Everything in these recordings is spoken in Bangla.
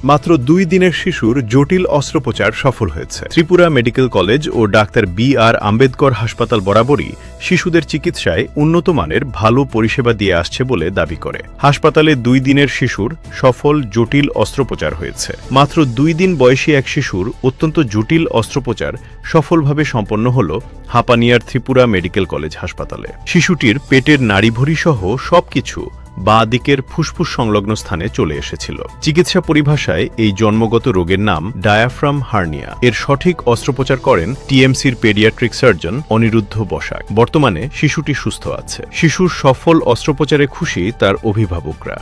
মাত্র 2 দিনের শিশুর জটিল অস্ত্রোপচার সফল হয়েছে। ত্রিপুরা মেডিকেল কলেজ ও ডাক্তার বি.আর. আম্বেদকর হাসপাতাল বরাবরই শিশুদের চিকিৎসায় উন্নত মানের ভালো পরিষেবা দিয়ে আসছে বলে দাবি করে। হাসপাতালে 2 দিনের শিশুর সফল জটিল অস্ত্রোপচার হয়েছে। মাত্র 2 দিন বয়সী এক শিশুর অত্যন্ত জটিল অস্ত্রোপচার সফলভাবে সম্পন্ন হল হাপানিয়ার ত্রিপুরা মেডিকেল কলেজ হাসপাতালে। শিশুটির পেটের নাড়িভুঁড়ি সহ সবকিছু বাঁ দিকের ফুসফুস সংলগ্ন স্থানে চলে এসেছিল। চিকিৎসা পরিভাষায় এই জন্মগত রোগের নাম ডায়াফ্রাম হার্নিয়া। এর সঠিক অস্ত্রোপচার করেন টিএমসির পেডিয়াট্রিক সার্জন অনিরুদ্ধ বসাক। বর্তমানে শিশুটি সুস্থ আছে। শিশুর সফল অস্ত্রোপচারে খুশি তার অভিভাবকরা।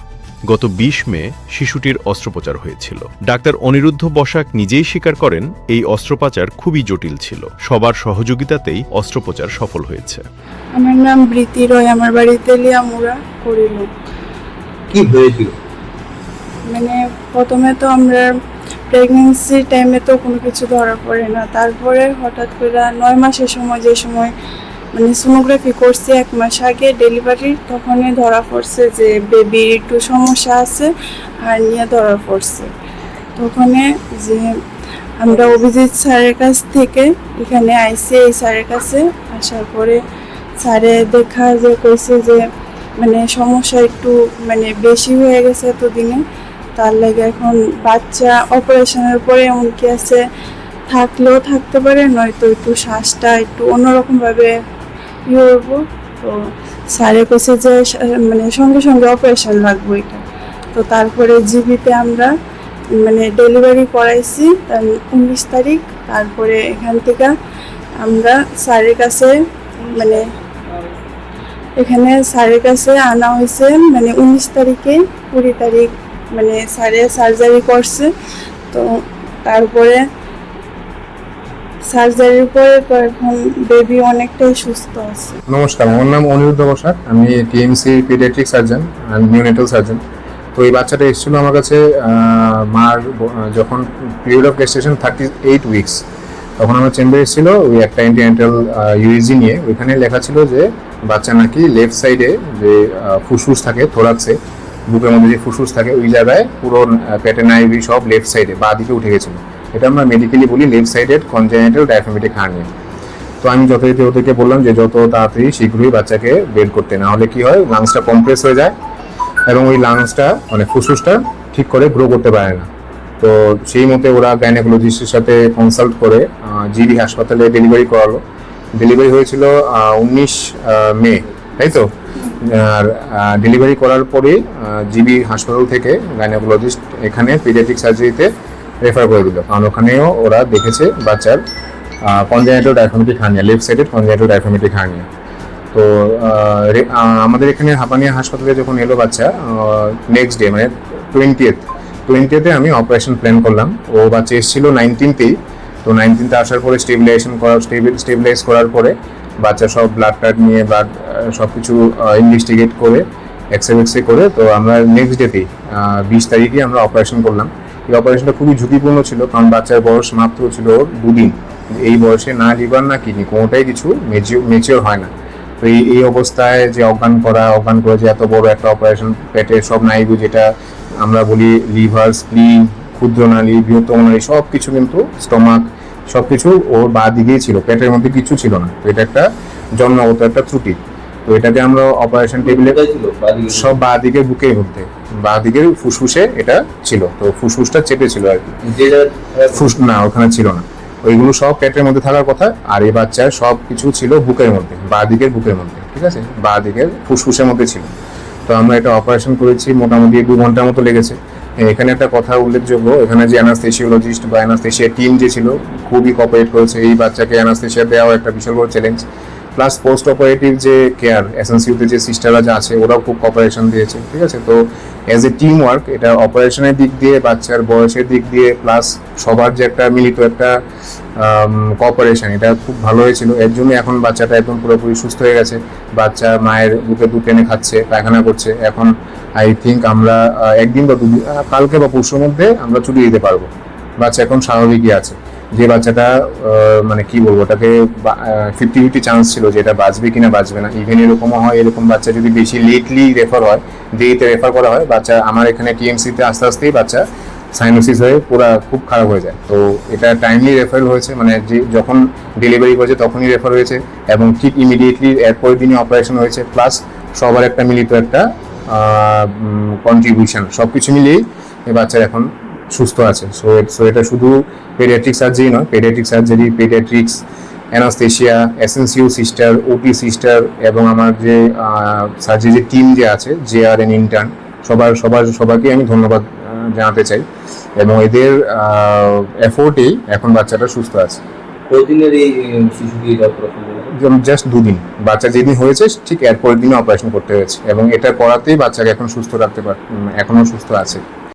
গত 20 মে শিশুটির অস্ত্রোপচার হয়েছিল। ডাক্তার অনিরুদ্ধ বসাক নিজেই স্বীকার করেন এই অস্ত্রোপচার খুবই জটিল ছিল। সবার সহযোগিতাতেই অস্ত্রোপচার সফল হয়েছে। আমার নাম বৃতি রয়, আমার বাড়ি তেলিয়ামুড়া করিল। কি হয়েছিল? মানে প্রথমে তো আমরা প্রেগনেন্সির টাইমে তো কোনো কিছু ধরা পড়ে না। তারপরে হঠাৎ করে 9 মাসের সময়, যে সময় মানে সোনোগ্রাফি করছি 1 মাস আগে ডেলিভারির, তখনই ধরা পড়ছে যে বেবির একটু সমস্যা আছে, হার্নিয়া ধরা পড়ছে। তখনে যে আমরা অভিজিৎ স্যারের কাছ থেকে এখানে আইসি, এই স্যারের কাছে আসার পরে স্যারে দেখা যে কইছে যে মানে সমস্যা একটু মানে বেশি হয়ে গেছে এতদিনে, তার লাগে এখন বাচ্চা অপারেশনের পরে এমনকি আছে থাকলেও থাকতে পারে, নয়তো একটু শ্বাসটা একটু অন্যরকমভাবে করব। তো স্যারে কইছে যে মানে সঙ্গে সঙ্গে অপারেশন লাগবে এটা। তো তারপরে জিবিতে আমরা মানে ডেলিভারি করাইছি 19 তারিখ। তারপরে এখান থেকে আমরা স্যারের কাছে মানে এখানে স্যারের কাছে আনা হয়েছে মানে 19 তারিখে, 20 তারিখ মানে স্যারে সার্জারি করছে। তো তারপরে সার্জারির পরে তো এখন বেবি অনেকটাই সুস্থ আছে। নমস্কার, আমার নাম অনিরুদ্ধ বসাক। আমি TMC paediatric surgeon and neonatal surgeon. তো এই বাচ্চাটা এসেছিল আমার কাছে মার যখন পিরিয়ড অফ গেস্টেশন 38 উইকস, তখন আমার চেম্বারে এসেছিল ওই একটা অ্যান্টিনেটাল ইউএসজি নিয়ে। ওইখানে লেখা ছিল যে বাচ্চা নাকি লেফট সাইডে যে ফুসফুস থাকে, থোরাক্সে বুকের মধ্যে যে ফুসফুস থাকে, ওই জায়গায় পুরো পেটের নাইভি সব লেফট সাইডে বাঁ দিকে উঠে গেছিলো। এটা আমরা মেডিকেলি বলি left sided congenital diaphragmatic hernia. তো আমি যথারীতি ওদেরকে বললাম যে যত তাড়াতাড়ি শীঘ্রই বাচ্চাকে বের করতে, না হলে কি হয় লাংসটা কম্প্রেস হয়ে যায় এবং ওই লাংসটা মানে ফুসফুসটা ঠিক করে গ্রো করতে পারে না। তো সেই মতে ওরা গাইনোকোলজিস্টের সাথে কনসাল্ট করে জিবি হাসপাতালে ডেলিভারি করালো। ডেলিভারি হয়েছিল 19 মে, তাই তো? আর ডেলিভারি করার পরে জিবি হাসপাতাল থেকে গাইনোকোলজিস্ট এখানে পিডিয়াট্রিক সার্জারিতে রেফার করে দিল, কারণ ওখানেও ওরা দেখেছে বাচ্চার congenital diaphragmatic hernia, left sided congenital diaphragmatic hernia. তো আমাদের এখানে হাপানিয়া হাসপাতালে যখন এলো বাচ্চা, নেক্সট ডে মানে 20th আমি অপারেশন প্ল্যান করলাম। ও বাচ্চা এসেছিল 19th-এই। তো 19th আসার পরে স্টেবিলাইজ করার পরে বাচ্চা সব ব্লাড নিয়ে ব্লাড সব কিছু ইনভেস্টিগেট করে এক্সরে করে, তো আমরা নেক্সট ডেতেই 20 তারিখে আমরা অপারেশন করলাম। এই অপারেশনটা খুবই ঝুঁকিপূর্ণ ছিল, কারণ বাচ্চার বয়স মাত্র ছিল 2 দিন। এই বয়সে না লিভার না কিডনি কোনোটাই কিছু ম্যাচিওর হয় না। তো এই অবস্থায় যে অজ্ঞান করে যে এত বড় একটা অপারেশন, পেটের সব নাইভি যেটা আমরা বলি লিভার, স্প্লিন, ক্ষুদ্র নালী, বৃহত্তম নালী সব কিছু, কিন্তু স্টমাক সব কিছু ওর বাঁ দিকেই ছিল, পেটের মধ্যে কিছু ছিল না। তো এটা একটা জন্মগত একটা ত্রুটি। তো এটাকে আমরা অপারেশন টেবিলে সব বাঁ দিকের বুকের মধ্যে বাঁ দিকের ফুসফুসে এটা ছিল। তো ফুসফুসটা চেপে ছিল আর কি, না ওখানে ছিল না। ওইগুলো সব পেটের মধ্যে থাকার কথা। আর এই বাচ্চার সব কিছু ছিল বুকের মধ্যে, বাঁ দিকের বুকের মধ্যে, ঠিক আছে, বাঁ দিকের ফুসফুসের মধ্যে ছিল। তো আমরা এটা অপারেশন করেছি, মোটামুটি 2 ঘন্টার মতো লেগেছে। এখানে একটা কথা উল্লেখযোগ্য, এখানে যে অ্যানাস্থেসিওলজিস্ট বা অ্যানাস্থেসিয়া টিম যে ছিল খুবই কোঅপারেট করেছে। এই বাচ্চাকে অ্যানাস্থেসিয়া দেওয়াও একটা বিশাল বড় চ্যালেঞ্জ, প্লাস পোস্ট অপারেটিভ যে কেয়ার এসএনসিউতে যে সিস্টাররা যা আছে ওরাও খুব কোঅপারেশন দিয়েছে, ঠিক আছে। তো অ্যাজ এ টিম ওয়ার্ক, এটা অপারেশনের দিক দিয়ে, বাচ্চার বয়সের দিক দিয়ে, প্লাস সবার যে একটা মিলিত একটা কোঅপারেশন, এটা খুব ভালো হয়েছিল। এর জন্য এখন বাচ্চাটা একদম পুরোপুরি সুস্থ হয়ে গেছে। বাচ্চা মায়ের বুকে দুধ টেনে খাচ্ছে, পায়খানা করছে। এখন আই থিঙ্ক আমরা 1 দিন বা 2 দিন, কালকে বা পরশুর মধ্যে আমরা ছুটি দিতে পারবো। বাচ্চা এখন স্বাভাবিকই আছে। যে বাচ্চাটা মানে কি বলবো, ওটাকে 50-50 চান্স ছিল যে এটা বাঁচবে কিনা বাঁচবে না। ইভেন এরকমও হয়, এরকম বাচ্চা যদি বেশি লেটলি রেফার হয়, দেরিতে রেফার করা হয়, বাচ্চা আমার এখানে টিএমসিতে আস্তে আস্তেই বাচ্চা সাইনোসিস হয়ে পুরা খুব খারাপ হয়ে যায়। তো এটা টাইমলি রেফার হয়েছে, মানে যে যখন ডেলিভারি করেছে তখনই রেফার হয়েছে এবং ঠিক ইমিডিয়েটলি এরপরের দিনই অপারেশন হয়েছে, প্লাস সবার একটা মিলিত একটা কন্ট্রিবিউশন, সব কিছু মিলিয়েই এই বাচ্চা এখন সুস্থ আছে। সো এটা শুধু পেডিয়াট্রিক সার্জারি নয়, paediatric surgery, paediatrics, anaesthesia, SNCU sister, OT sister এবং আমার যে সার্জারি যে টিম যে আছে, JRN ইন্টার্ন, সবাইকে আমি ধন্যবাদ জানাতে চাই এবং এদের এফোর্টেই এখন বাচ্চাটা সুস্থ আছে। কতদিনের এই শিশুকে এটা অপারেশন হলো? জাস্ট 2 দিন, বাচ্চা যেদিন হয়েছে ঠিক এরপরের দিনে অপারেশন করতে হয়েছে এবং এটা করাতেই বাচ্চাকে এখন সুস্থ রাখতে এখনো সুস্থ আছে।